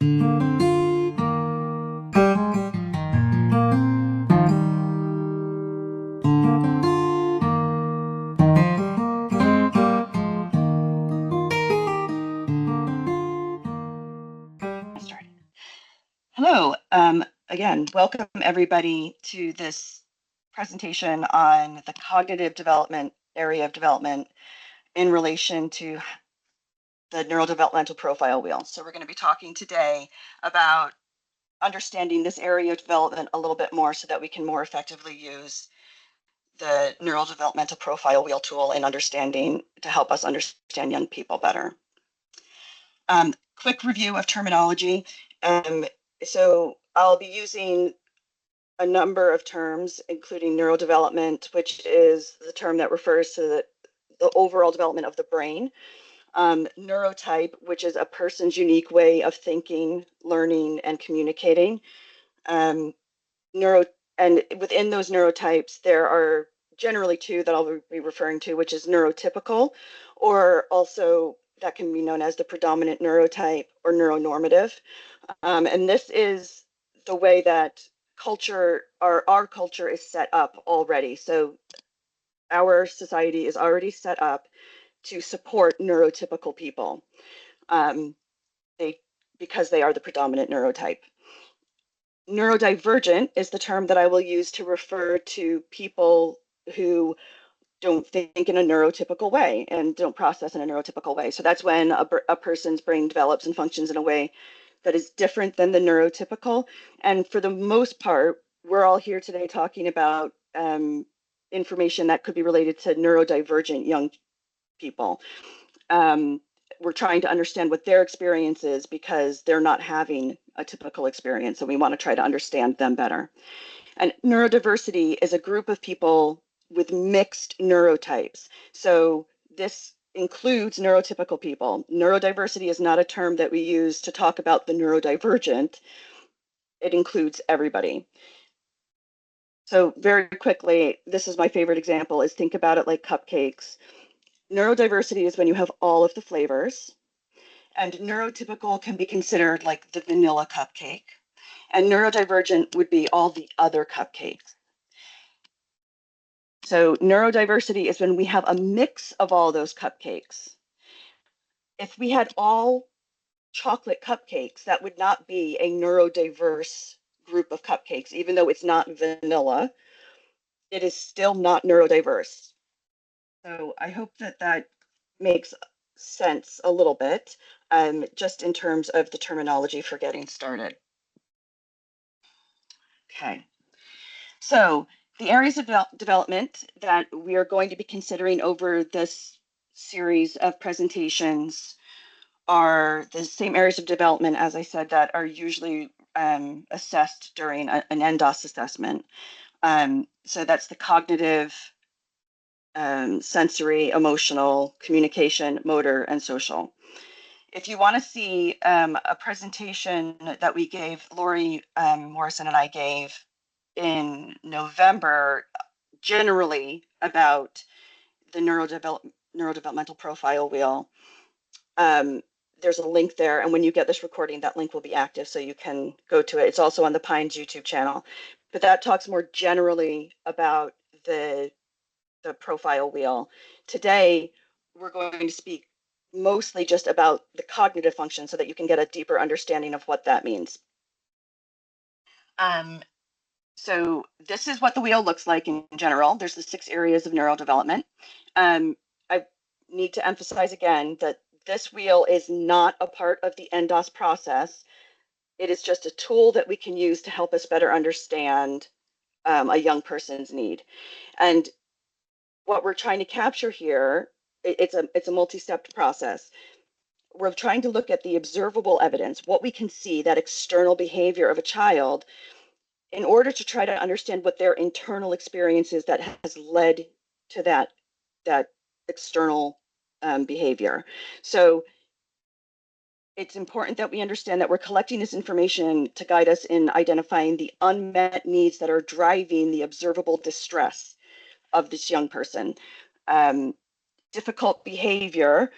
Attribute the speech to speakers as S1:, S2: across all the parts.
S1: Hello, again, welcome everybody to this presentation on the cognitive development area of development in relation to the neurodevelopmental profile wheel. So we're going to be talking today about understanding this area of development a little bit more so that we can more effectively use the neurodevelopmental profile wheel tool in understanding to help us understand young people better. Quick review of terminology. So I'll be using a number of terms, including neurodevelopment, which is the term that refers to the overall development of the brain. Neurotype, which is a person's unique way of thinking, learning, and communicating. And within those neurotypes, there are generally two that I'll be referring to, which is neurotypical, or also that can be known as the predominant neurotype or neuronormative. And this is the way that our culture is set up already. So our society is already set up to support neurotypical people because they are the predominant neurotype. Neurodivergent is the term that I will use to refer to people who don't think in a neurotypical way and don't process in a neurotypical way. So that's when a person's brain develops and functions in a way that is different than the neurotypical. And for the most part, we're all here today talking about information that could be related to neurodivergent young people. We're trying to understand what their experience is because they're not having a typical experience, and we want to try to understand them better. And neurodiversity is a group of people with mixed neurotypes. So this includes neurotypical people. Neurodiversity is not a term that we use to talk about the neurodivergent. It includes everybody. So very quickly, this is my favorite example, is think about it like cupcakes. Neurodiversity is when you have all of the flavors, and neurotypical can be considered like the vanilla cupcake, and neurodivergent would be all the other cupcakes. So neurodiversity is when we have a mix of all those cupcakes. If we had all chocolate cupcakes, that would not be a neurodiverse group of cupcakes. Even though it's not vanilla, it is still not neurodiverse. So I hope that that makes sense a little bit, just in terms of the terminology for getting started. Okay, so the areas of development that we are going to be considering over this series of presentations are the same areas of development, as I said, that are usually assessed during an NDOS assessment. So that's the cognitive, sensory, emotional, communication, motor, and social. If you want to see a presentation that we gave, Lori Morrison and I gave in November, generally about the neurodevelopmental profile wheel, there's a link there, and when you get this recording, that link will be active, so you can go to it. It's also on the Pines YouTube channel, but that talks more generally about the profile wheel. Today, we're going to speak mostly just about the cognitive function so that you can get a deeper understanding of what that means. So this is what the wheel looks like in general. There's the 6 areas of neurodevelopment. I need to emphasize again that this wheel is not a part of the NDOS process. It is just a tool that we can use to help us better understand a young person's need. And what we're trying to capture here, it's a multi-step process. We're trying to look at the observable evidence, what we can see, that external behavior of a child, in order to try to understand what their internal experience is that has led to that external behavior. So it's important that we understand that we're collecting this information to guide us in identifying the unmet needs that are driving the observable distress of this young person. Difficult behavior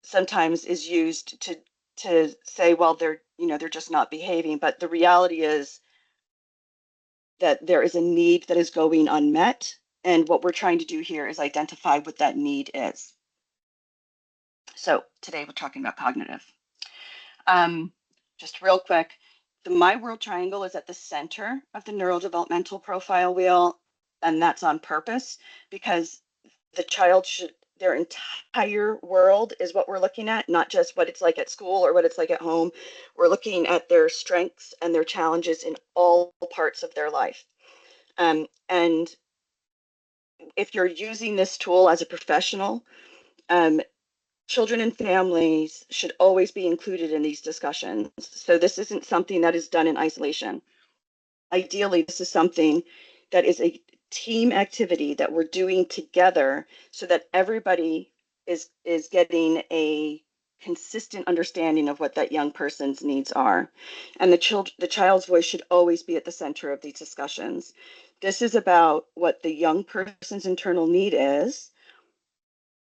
S1: sometimes is used to to say, well, they're just not behaving. But the reality is that there is a need that is going unmet. And what we're trying to do here is identify what that need is. So today we're talking about cognitive. Just real quick, the My World Triangle is at the center of the Neurodevelopmental Profile Wheel, and that's on purpose because the child should, their entire world is what we're looking at, not just what it's like at school or what it's like at home. We're looking at their strengths and their challenges in all parts of their life. And if you're using this tool as a professional, um, children and families should always be included in these discussions. So this isn't something that is done in isolation. Ideally, this is something that is a team activity that we're doing together so that everybody is getting a consistent understanding of what that young person's needs are. And the child's voice should always be at the center of these discussions. This is about what the young person's internal need is,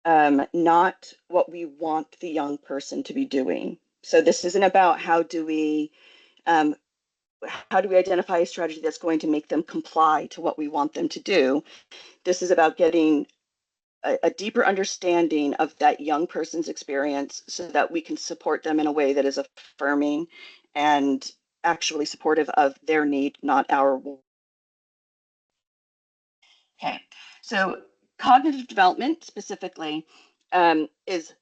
S1: not what we want the young person to be doing. So this isn't about how do we identify a strategy that's going to make them comply to what we want them to do. This is about getting a deeper understanding of that young person's experience so that we can support them in a way that is affirming and actually supportive of their need, not our. Okay, so cognitive development specifically is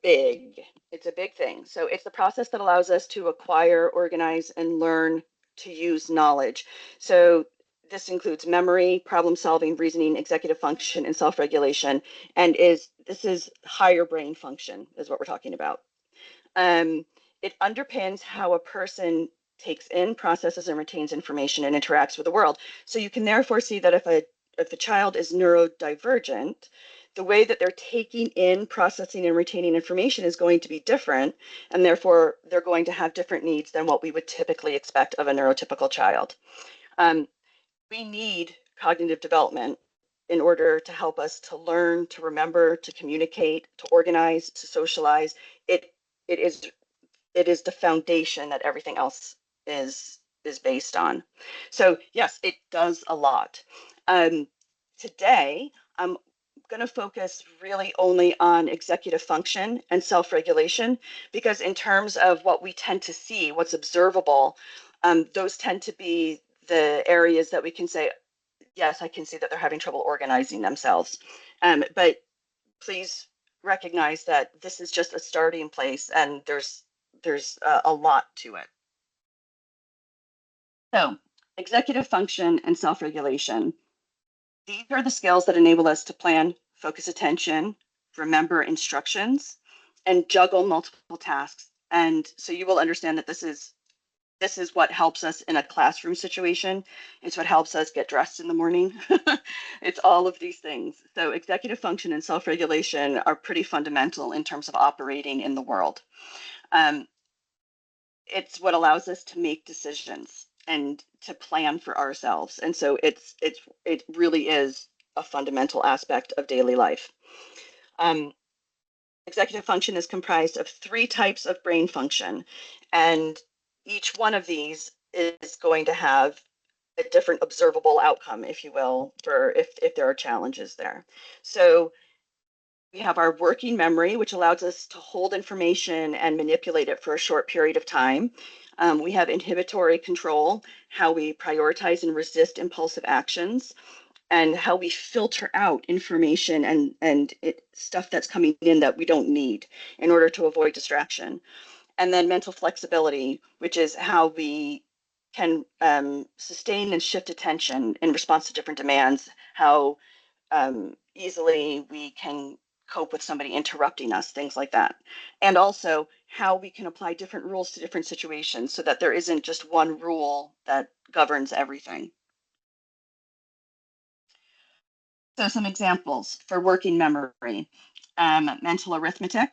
S1: big. It's a big thing. So it's the process that allows us to acquire, organize, and learn to use knowledge. So this includes memory, problem solving, reasoning, executive function, and self-regulation. And this is higher brain function is what we're talking about. It underpins how a person takes in, processes, and retains information and interacts with the world. So you can therefore see that if a child is neurodivergent, the way that they're taking in, processing, and retaining information is going to be different, and therefore they're going to have different needs than what we would typically expect of a neurotypical child. We need cognitive development in order to help us to learn, to remember, to communicate, to organize, to socialize. It is the foundation that everything else is based on. So yes, it does a lot. Today, I'm going to focus really only on executive function and self-regulation because in terms of what we tend to see, what's observable, those tend to be the areas that we can say, yes, I can see that they're having trouble organizing themselves. But please recognize that this is just a starting place and there's a lot to it. So executive function and self-regulation. These are the skills that enable us to plan, focus attention, remember instructions, and juggle multiple tasks. And so you will understand that this is what helps us in a classroom situation. It's what helps us get dressed in the morning. It's all of these things. So executive function and self-regulation are pretty fundamental in terms of operating in the world. It's what allows us to make decisions and to plan for ourselves. And so it really is a fundamental aspect of daily life. Executive function is comprised of 3 types of brain function, and each one of these is going to have a different observable outcome, if you will, for if there are challenges there. So we have our working memory, which allows us to hold information and manipulate it for a short period of time. We have inhibitory control, how we prioritize and resist impulsive actions, and how we filter out information and stuff that's coming in that we don't need in order to avoid distraction. And then mental flexibility, which is how we can sustain and shift attention in response to different demands, how easily we can cope with somebody interrupting us, things like that. And also how we can apply different rules to different situations so that there isn't just one rule that governs everything. So some examples for working memory, mental arithmetic,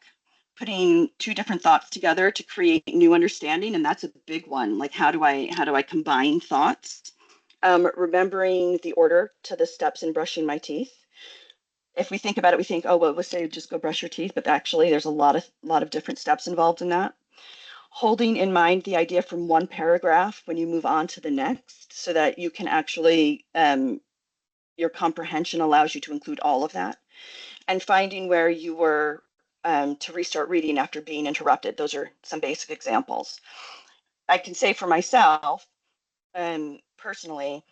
S1: putting 2 different thoughts together to create new understanding. And that's a big one. Like how do I combine thoughts? Remembering the order to the steps in brushing my teeth. If we think about it, we think, oh, well, let's say just go brush your teeth, but actually there's a lot of different steps involved in that. holding in mind the idea from one paragraph when you move on to the next so that you can actually, your comprehension allows you to include all of that, and finding where you were to restart reading after being interrupted. Those are some basic examples. I can say for myself, personally,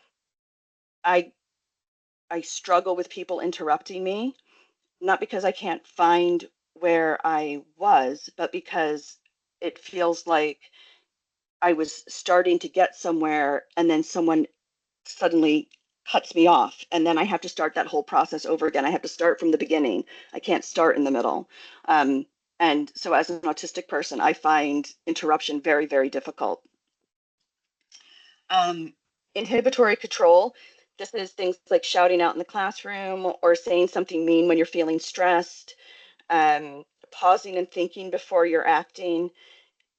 S1: I struggle with people interrupting me, not because I can't find where I was, but because it feels like I was starting to get somewhere and then someone suddenly cuts me off, and then I have to start that whole process over again. I have to start from the beginning. I can't start in the middle. Um, and so as an autistic person, I find interruption very, very difficult. Um, Inhibitory control. This is things like shouting out in the classroom or saying something mean when you're feeling stressed, pausing and thinking before you're acting,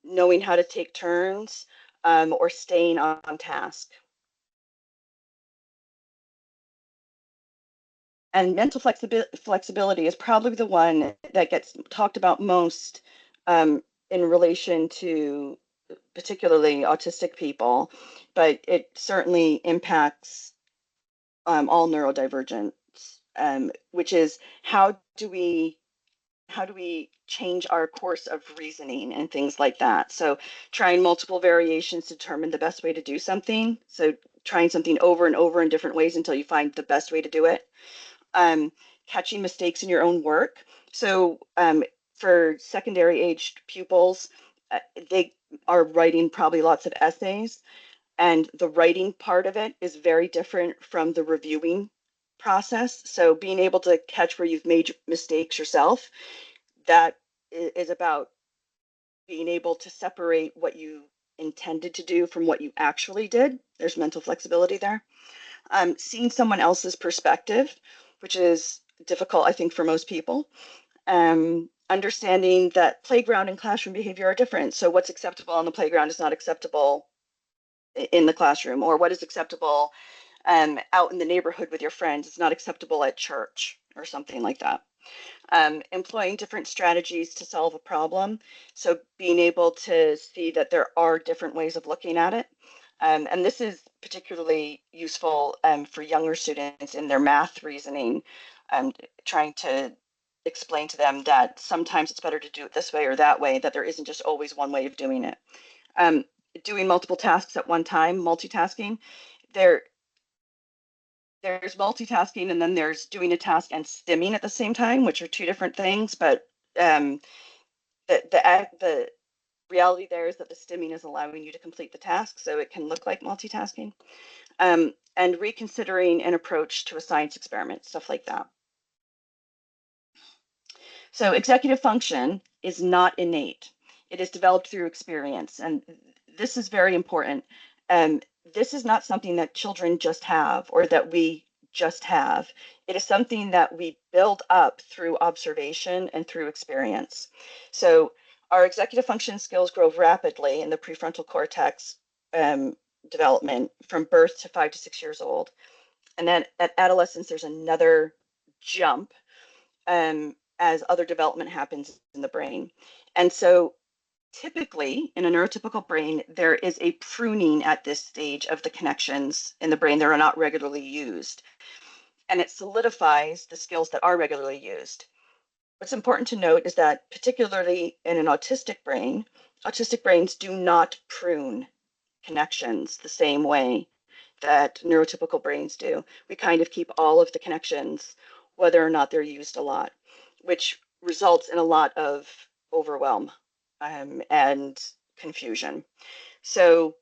S1: knowing how to take turns, or staying on task. And mental flexibility is probably the one that gets talked about most in relation to particularly autistic people, but it certainly impacts all neurodivergents, which is how do we change our course of reasoning and things like that. So trying multiple variations to determine the best way to do something. So trying something over and over in different ways until you find the best way to do it. Catching mistakes in your own work. So for secondary aged pupils, they are writing probably lots of essays, and the writing part of it is very different from the reviewing process. So being able to catch where you've made mistakes yourself, that is about being able to separate what you intended to do from what you actually did. There's mental flexibility there. Seeing someone else's perspective, which is difficult, I think, for most people. Understanding that playground and classroom behavior are different. So what's acceptable on the playground is not acceptable in the classroom, or what is acceptable out in the neighborhood with your friends is not acceptable at church or something like that. Employing different strategies to solve a problem. So being able to see that there are different ways of looking at it. And this is particularly useful for younger students in their math reasoning, trying to explain to them that sometimes it's better to do it this way or that way, that there isn't just always one way of doing it. Um, Doing multiple tasks at one time, multitasking. There, there's multitasking, and then there's doing a task and stimming at the same time, which are two different things. But um, the reality there is that the stimming is allowing you to complete the task, so it can look like multitasking. And reconsidering an approach to a science experiment, stuff like that. So executive function is not innate. It is developed through experience, and this is very important. Um, this is not something that children just have or that we just have. It is something that we build up through observation and through experience. So our executive function skills grow rapidly in the prefrontal cortex development from birth to 5 to 6 years old. And then at adolescence, there's another jump as other development happens in the brain. And so typically in a neurotypical brain, there is a pruning at this stage of the connections in the brain that are not regularly used. And it solidifies the skills that are regularly used. What's important to note is that particularly in an autistic brain, autistic brains do not prune connections the same way that neurotypical brains do. We kind of keep all of the connections, whether or not they're used a lot, which results in a lot of overwhelm and confusion. So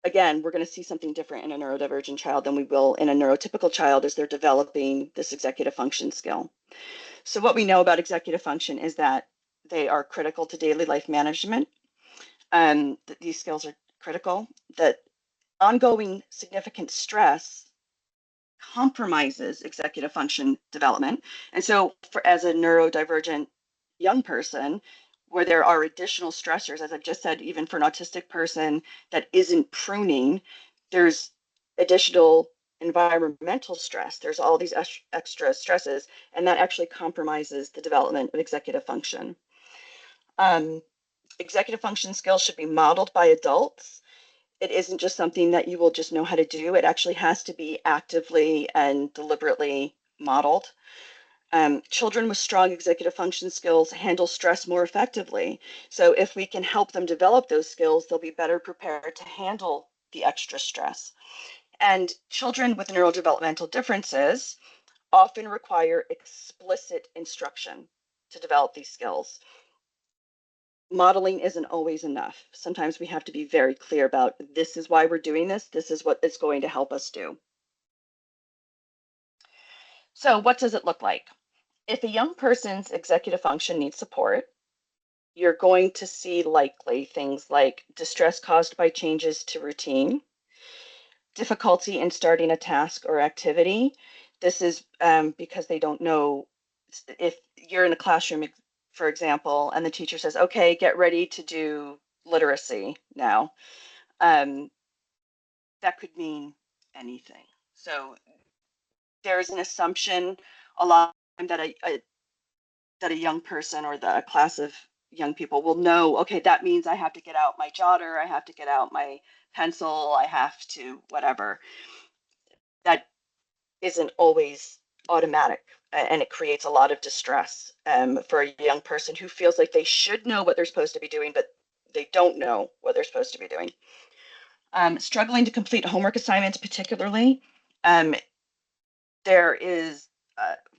S1: again, we're going to see something different in a neurodivergent child than we will in a neurotypical child as they're developing this executive function skill. So what we know about executive function is that they are critical to daily life management. That these skills are critical, that ongoing significant stress compromises executive function development. And so as a neurodivergent young person, where there are additional stressors, as I've just said, even for an autistic person that isn't pruning, there's additional environmental stress. There's all these extra stresses, and that actually compromises the development of executive function. Um, Executive function skills should be modeled by adults. It isn't just something that you will just know how to do. It actually has to be actively and deliberately modeled. Children with strong executive function skills handle stress more effectively. So if we can help them develop those skills, they'll be better prepared to handle the extra stress. And children with neurodevelopmental differences often require explicit instruction to develop these skills. Modeling isn't always enough. Sometimes we have to be very clear about this is why we're doing this. This is what it's going to help us do. So what does it look like? If a young person's executive function needs support, you're going to see likely things like distress caused by changes to routine, difficulty in starting a task or activity. This is because they don't know. If you're in a classroom, for example, and the teacher says, okay, get ready to do literacy now. That could mean anything. So there's an assumption a lot that a young person or a class of young people will know, okay, that means I have to get out my jotter, I have to get out my pencil, I have to whatever. That isn't always automatic, and it creates a lot of distress for a young person who feels like they should know what they're supposed to be doing, but they don't know what they're supposed to be doing. Struggling to complete homework assignments particularly, there is,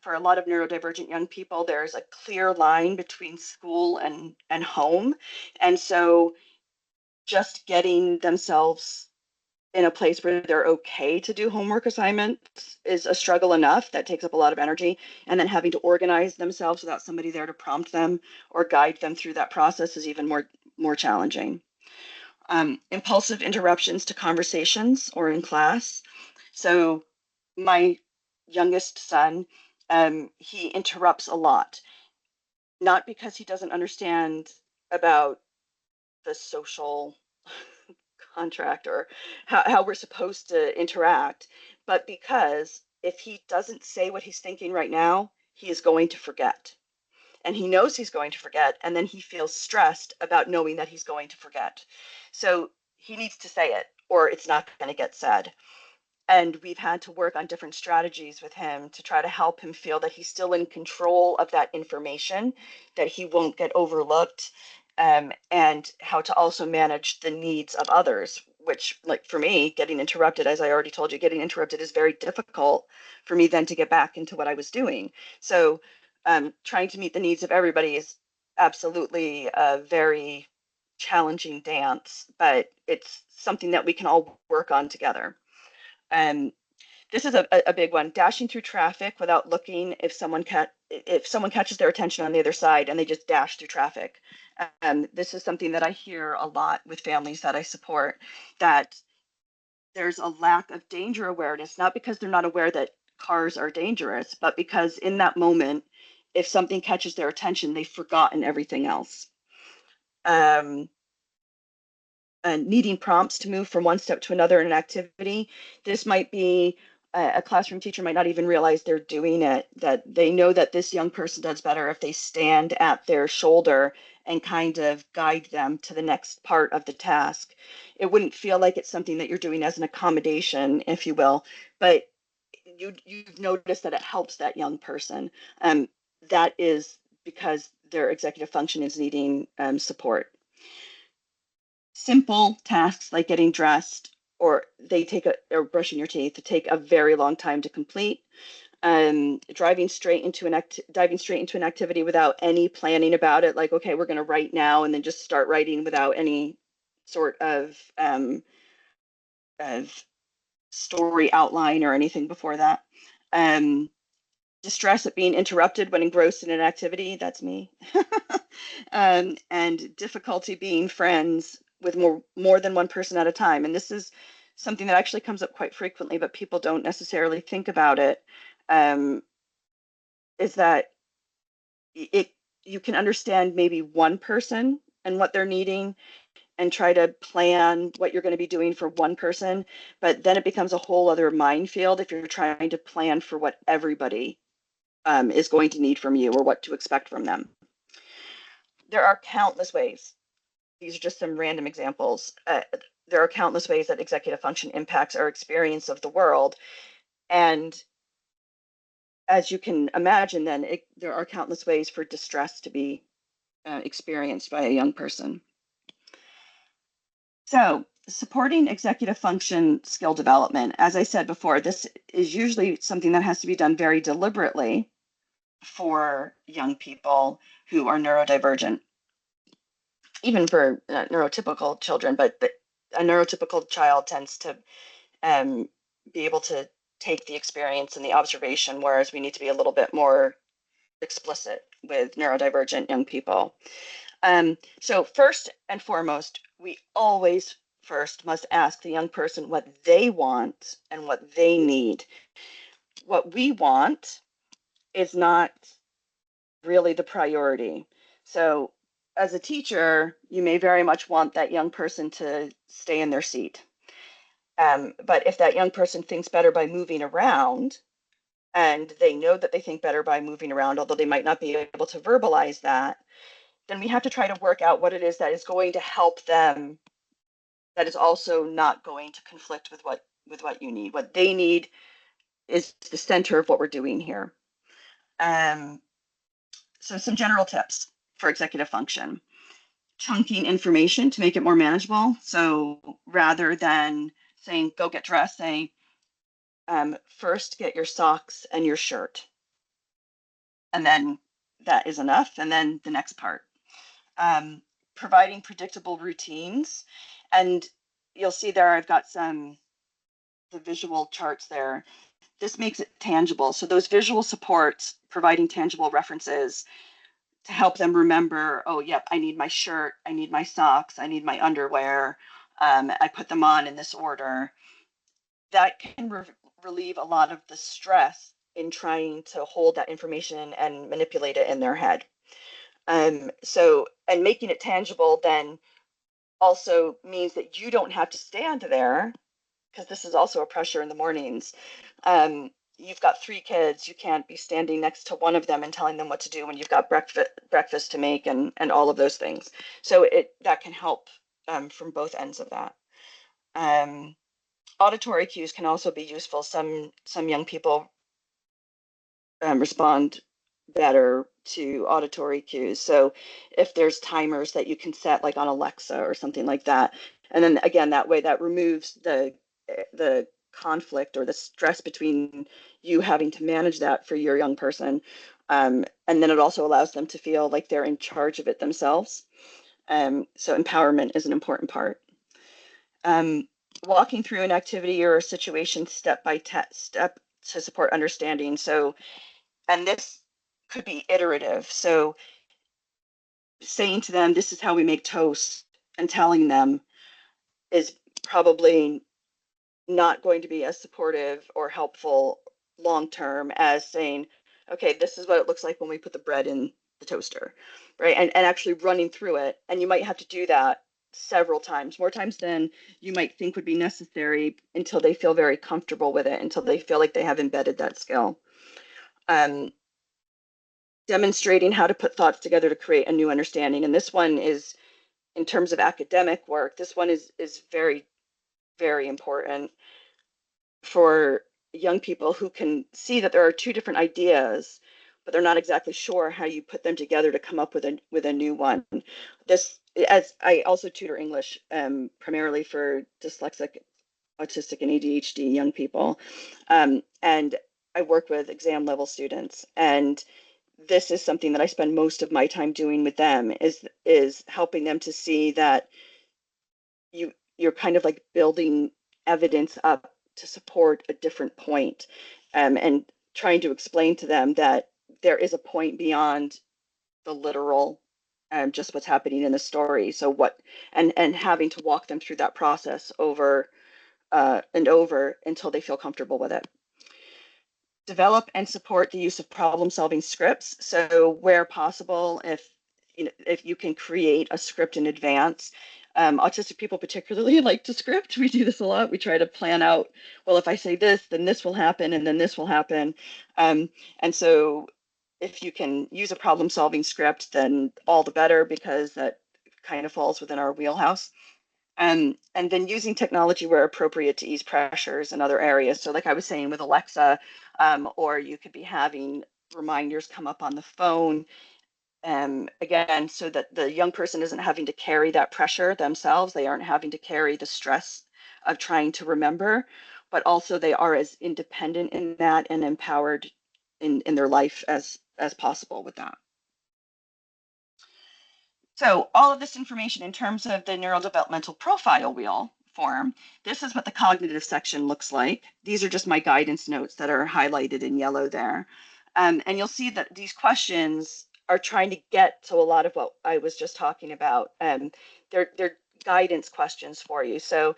S1: for a lot of neurodivergent young people, there's a clear line between school and home. And so just getting themselves in a place where they're okay to do homework assignments is a struggle enough. That takes up a lot of energy. And then having to organize themselves without somebody there to prompt them or guide them through that process is even more challenging. Impulsive interruptions to conversations or in class. So my youngest son, he interrupts a lot, not because he doesn't understand about the social contract or how we're supposed to interact, but because if he doesn't say what he's thinking right now, he is going to forget. And he knows he's going to forget, and then he feels stressed about knowing that he's going to forget. So he needs to say it, or it's not going to get said. And we've had to work on different strategies with him to try to help him feel that he's still in control of that information, that he won't get overlooked, and how to also manage the needs of others, which, like for me, getting interrupted, as I already told you, getting interrupted is very difficult for me then to get back into what I was doing. So trying to meet the needs of everybody is absolutely a very challenging dance, but it's something that we can all work on together. Um, this is a big one. Dashing through traffic without looking if someone catches their attention on the other side and they just dash through traffic. This is something that I hear a lot with families that I support, that there's a lack of danger awareness, not because they're not aware that cars are dangerous, but because in that moment, if something catches their attention, they've forgotten everything else. And needing prompts to move from one step to another in an activity. This might be a classroom teacher might not even realize they're doing it, that they know that this young person does better if they stand at their shoulder and kind of guide them to the next part of the task. It wouldn't feel like it's something that you're doing as an accommodation, if you will, but you've noticed that it helps that young person. That is because their executive function is needing support. Simple tasks like getting dressed or or brushing your teeth to take a very long time to complete. Diving straight into an activity without any planning about it, like, okay, we're going to write now, and then just start writing without any sort of story outline or anything before that. Distress at being interrupted when engrossed in an activity, that's me. And difficulty being friends with more than one person at a time. And this is something that actually comes up quite frequently, but people don't necessarily think about it. Is that you can understand maybe one person and what they're needing and try to plan what you're going to be doing for one person, but then it becomes a whole other minefield if you're trying to plan for what everybody is going to need from you or what to expect from them. There are countless ways these are just some random examples. There are countless ways that executive function impacts our experience of the world. And as you can imagine, then there are countless ways for distress to be experienced by a young person. So, supporting executive function skill development, as I said before, this is usually something that has to be done very deliberately for young people who are neurodivergent, even for neurotypical children, but a neurotypical child tends to be able to take the experience and the observation, whereas we need to be a little bit more explicit with neurodivergent young people. So first and foremost, we always first must ask the young person what they want and what they need. What we want is not really the priority. So as a teacher, you may very much want that young person to stay in their seat. But if that young person thinks better by moving around, and they know that they think better by moving around, although they might not be able to verbalize that, then we have to try to work out what it is that is going to help them, that is also not going to conflict with what you need. What they need is the center of what we're doing here. So some general tips for executive function. Chunking information to make it more manageable. So rather than saying, go get dressed, say, first get your socks and your shirt. And then that is enough. And then the next part. Providing predictable routines. And you'll see there I've got the visual charts there. This makes it tangible. So those visual supports, providing tangible references to help them remember, oh, yep, I need my shirt, I need my socks, I need my underwear. I put them on in this order. That can relieve a lot of the stress in trying to hold that information and manipulate it in their head. So, and making it tangible then also means that you don't have to stand there, because this is also a pressure in the mornings. You've got 3 kids, you can't be standing next to one of them and telling them what to do when you've got breakfast to make and all of those things. So that can help from both ends of that. Auditory cues can also be useful. Some young people respond better to auditory cues. So if there's timers that you can set, like on Alexa or something like that, and then again, that way that removes the conflict or the stress between you having to manage that for your young person. And then it also allows them to feel like they're in charge of it themselves. So empowerment is an important part. Walking through an activity or a situation step by step to support understanding. So, and this could be iterative. So saying to them, this is how we make toast, and telling them is probably not going to be as supportive or helpful long term as saying, okay, this is what it looks like when we put the bread in the toaster, right? And actually running through it. And you might have to do that several times, more times than you might think would be necessary, until they feel very comfortable with it, until they feel like they have embedded that skill. Demonstrating how to put thoughts together to create a new understanding. And this one is, in terms of academic work, this one is very, very important for young people who can see that there are 2 different ideas, but they're not exactly sure how you put them together to come up with a new one. This, as I also tutor English primarily for dyslexic, autistic, and ADHD young people, and I work with exam level students, and this is something that I spend most of my time doing with them, is helping them to see that you're kind of like building evidence up to support a different point, and trying to explain to them that there is a point beyond the literal, just what's happening in the story. So and having to walk them through that process over and over until they feel comfortable with it. Develop and support the use of problem-solving scripts. So where possible, if you can create a script in advance. Autistic people particularly like to script. We do this a lot. We try to plan out, well, if I say this, then this will happen, and then this will happen. And so if you can use a problem-solving script, then all the better, because that kind of falls within our wheelhouse. And then using technology where appropriate to ease pressures in other areas. So like I was saying with Alexa, or you could be having reminders come up on the phone, again, so that the young person isn't having to carry that pressure themselves. They aren't having to carry the stress of trying to remember, but also they are as independent in that and empowered in their life as possible with that. So all of this information in terms of the neurodevelopmental profile wheel form, this is what the cognitive section looks like. These are just my guidance notes that are highlighted in yellow there. And you'll see that these questions are trying to get to a lot of what I was just talking about. They're guidance questions for you. So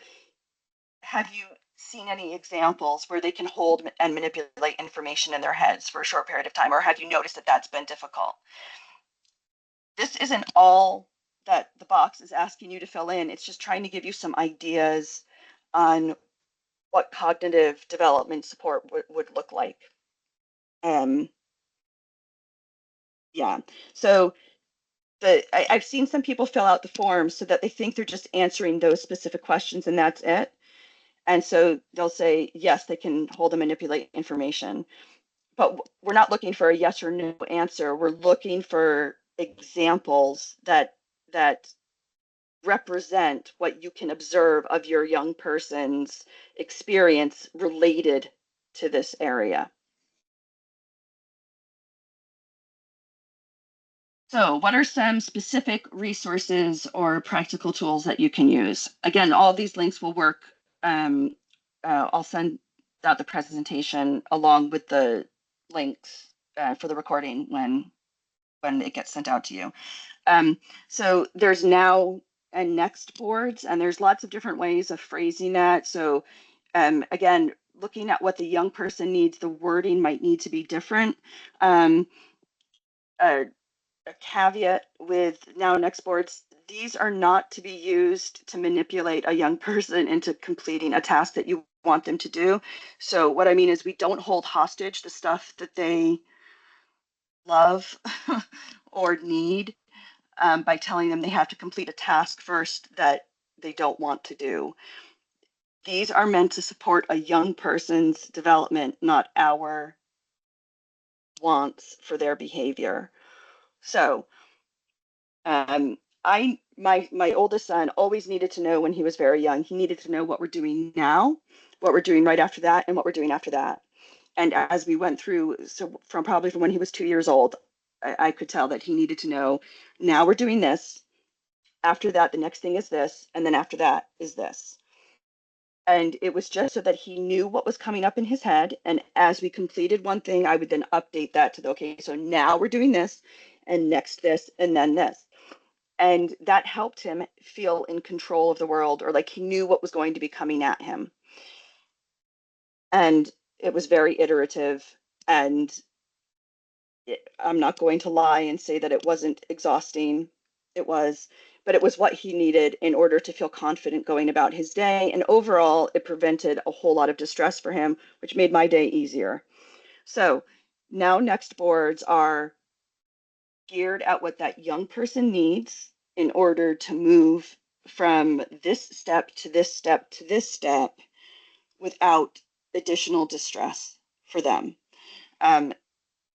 S1: have you seen any examples where they can hold and manipulate information in their heads for a short period of time? Or have you noticed that that's been difficult? This isn't all that the box is asking you to fill in. It's just trying to give you some ideas on what cognitive development support would look like. Yeah. So I've seen some people fill out the forms so that they think they're just answering those specific questions and that's it. And so they'll say, yes, they can hold and manipulate information. But we're not looking for a yes or no answer. We're looking for examples that represent what you can observe of your young person's experience related to this area. So, what are some specific resources or practical tools that you can use? Again, all of these links will work. I'll send out the presentation along with the links for the recording when it gets sent out to you. So there's now and next boards, and there's lots of different ways of phrasing that. So again, looking at what the young person needs, the wording might need to be different. A, a caveat with now next boards, these are not to be used to manipulate a young person into completing a task that you want them to do. So what I mean is we don't hold hostage the stuff that they love or need by telling them they have to complete a task first that they don't want to do. These are meant to support a young person's development, not our wants for their behavior. So my oldest son always needed to know when he was very young, he needed to know what we're doing now, what we're doing right after that, and what we're doing after that. And as we went through, so from when he was 2 years old, I could tell that he needed to know, now we're doing this. After that, the next thing is this, and then after that is this. And it was just so that he knew what was coming up in his head. And as we completed one thing, I would then update that to the, okay, so now we're doing this, and next this, and then this. And that helped him feel in control of the world, or like he knew what was going to be coming at him. And it was very iterative. And I'm not going to lie and say that it wasn't exhausting. It was, but it was what he needed in order to feel confident going about his day. And overall, it prevented a whole lot of distress for him, which made my day easier. So now next boards are geared at what that young person needs in order to move from this step to this step to this step without additional distress for them.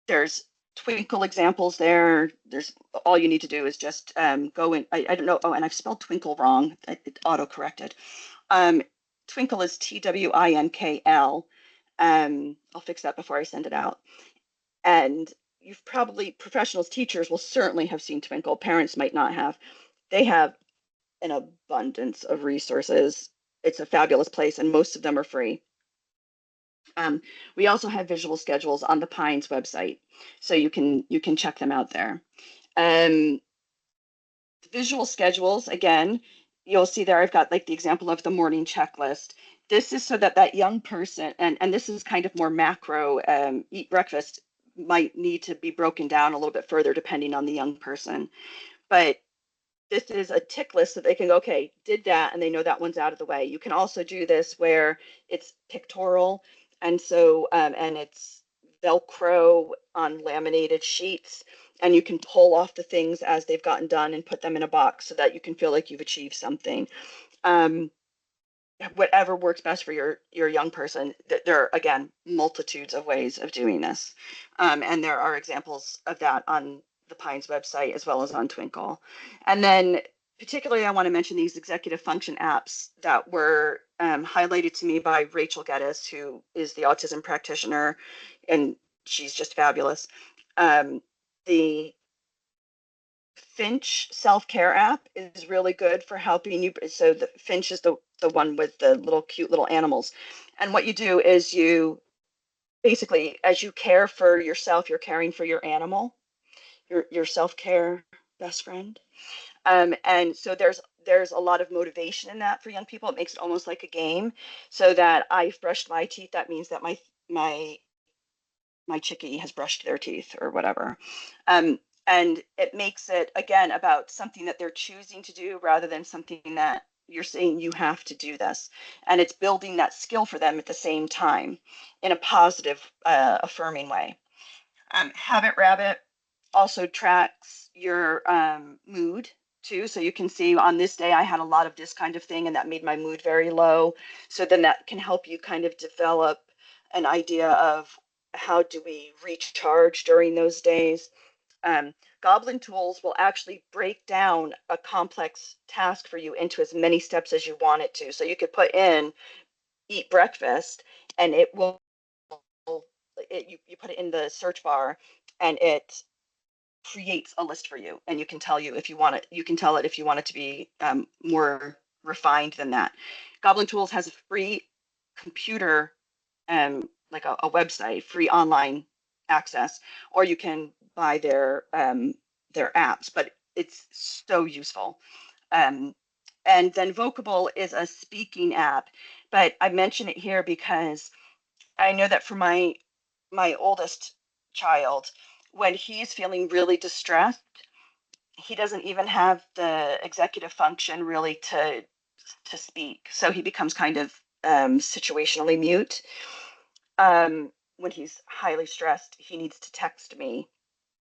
S1: There's twinkle examples there. There's all you need to do is just go in. I don't know. Oh, and I've spelled twinkle wrong. It auto corrected. Twinkle is TWINKL. I'll fix that before I send it out. And you've probably, professionals, teachers will certainly have seen Twinkle. Parents might not have. They have an abundance of resources. It's a fabulous place, and most of them are free. We also have visual schedules on the Pines website, so you can check them out there. Visual schedules, again, you'll see there I've got like the example of the morning checklist. This is so that that young person, and this is kind of more macro, eat breakfast might need to be broken down a little bit further depending on the young person. But this is a tick list so they can go, okay, did that, and they know that one's out of the way. You can also do this where it's pictorial, and so and it's Velcro on laminated sheets, and you can pull off the things as they've gotten done and put them in a box so that you can feel like you've achieved something. Whatever works best for your young person. There are, again, multitudes of ways of doing this, and there are examples of that on the Pines website as well as on Twinkle. And then particularly I want to mention these executive function apps that were highlighted to me by Rachel Geddes, who is the autism practitioner, and she's just fabulous. The Finch self-care app is really good for helping you. So the Finch is the one with the little cute little animals. And what you do is you basically, as you care for yourself, you're caring for your animal, your self-care best friend. And so there's a lot of motivation in that for young people. It makes it almost like a game. So that I've brushed my teeth, that means that my chickie has brushed their teeth or whatever. And it makes it, again, about something that they're choosing to do rather than something that you're saying you have to do this. And it's building that skill for them at the same time in a positive, affirming way. Habit Rabbit also tracks your mood too. So you can see on this day I had a lot of this kind of thing, and that made my mood very low. So then that can help you kind of develop an idea of how do we recharge during those days. Goblin Tools will actually break down a complex task for you into as many steps as you want it to. So you could put in eat breakfast, and it will, you put it in the search bar, and it creates a list for you, and you can tell you if you want it. You can tell it if you want it to be more refined than that. Goblin Tools has a free computer, like a website, free online access, or you can buy their apps, but it's so useful. And then Vocable is a speaking app, but I mention it here because I know that for my oldest child, when he's feeling really distressed, he doesn't even have the executive function really to speak. So he becomes kind of situationally mute. When he's highly stressed, he needs to text me,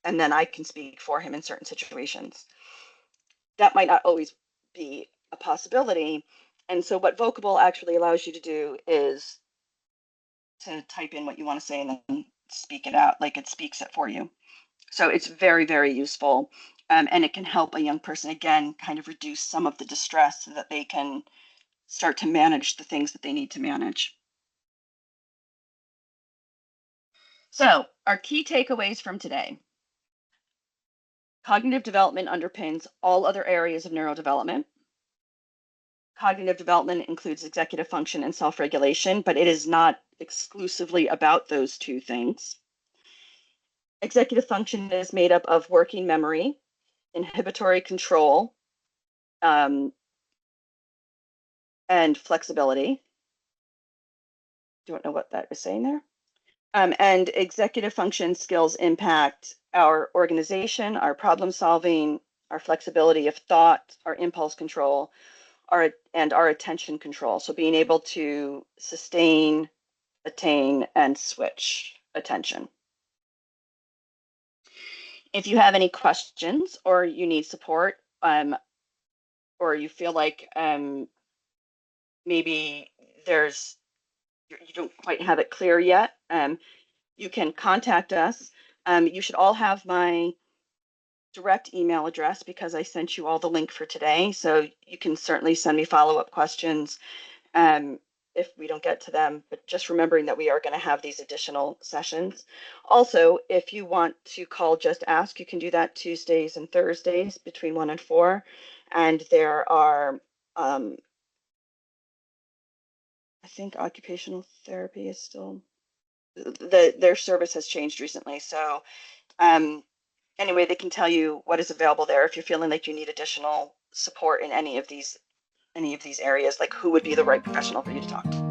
S1: and then I can speak for him in certain situations. That might not always be a possibility. And so what Vocable actually allows you to do is to type in what you want to say and then speak it out, like it speaks it for you. So it's very, very useful. And it can help a young person, again, kind of reduce some of the distress so that they can start to manage the things that they need to manage. So our key takeaways from today. Cognitive development underpins all other areas of neurodevelopment. Cognitive development includes executive function and self-regulation, but it is not exclusively about those two things. Executive function is made up of working memory, inhibitory control, and flexibility. Don't know what that is saying there. And executive function skills impact our organization, our problem solving, our flexibility of thought, our impulse control, and our attention control. So being able to sustain, attain, and switch attention. If you have any questions or you need support, or you feel like maybe you don't quite have it clear yet, you can contact us. You should all have my direct email address because I sent you all the link for today. So you can certainly send me follow-up questions if we don't get to them, but just remembering that we are going to have these additional sessions. Also, if you want to call Just Ask, you can do that Tuesdays and Thursdays between 1 and 4. And there are, I think occupational therapy is still, their service has changed recently. So anyway, they can tell you what is available there if you're feeling like you need additional support in any of these areas, like who would be the right professional for you to talk to.